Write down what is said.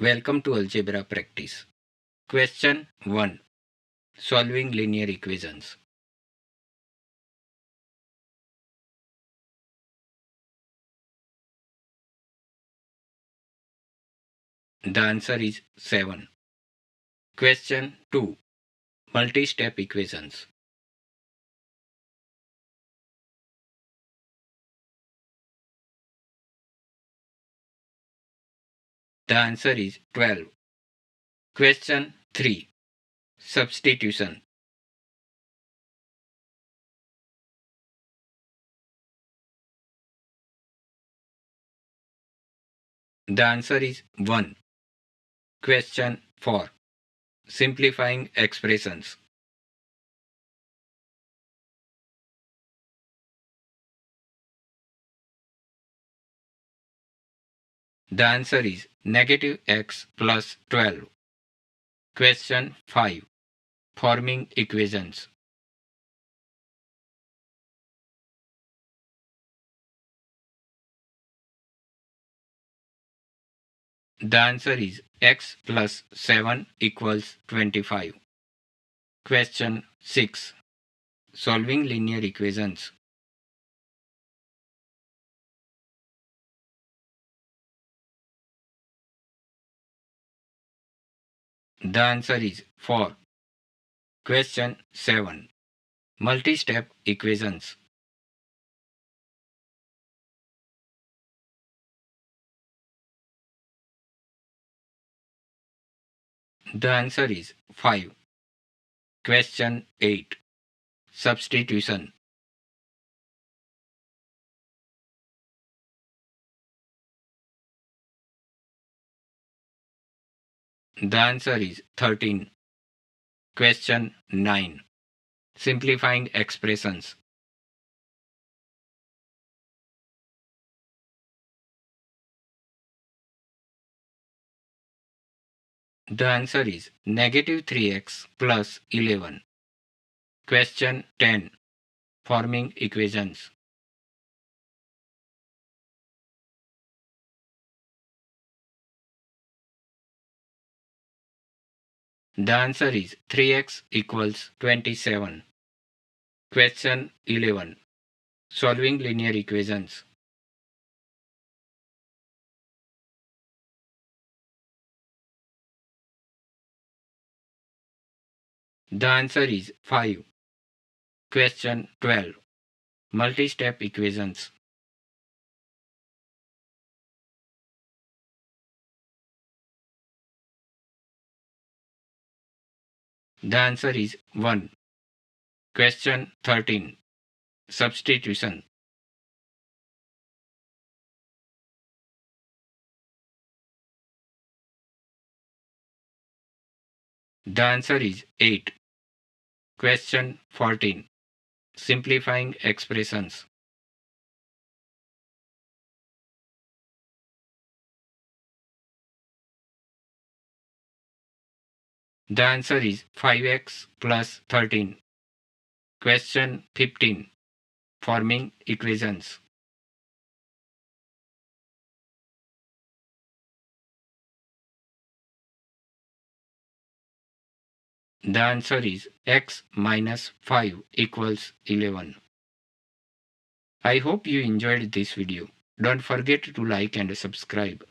Welcome to Algebra practice. Question 1. Solving linear equations. The answer is 7. Question 2. Multi-step equations. The answer is 12. Question 3. Substitution. The answer is 1. Question 4. Simplifying expressions. The answer is negative x plus 12. Question 5. Forming equations. The answer is x plus 7 equals 25. Question 6. Solving linear equations. The answer is 4. Question 7. Multi-step equations. The answer is 5. Question 8. Substitution. The answer is 13. Question 9. Simplifying expressions. The answer is negative 3x plus 11. Question 10. Forming equations. The answer is 3x equals 27. Question 11. Solving linear equations. The answer is 5. Question 12. Multi-step equations. The answer is 1. Question 13. Substitution. The answer is 8. Question 14. Simplifying expressions. The answer is 5x plus 13. Question 15. Forming equations. The answer is x minus 5 equals 11. I hope you enjoyed this video. Don't forget to like and subscribe.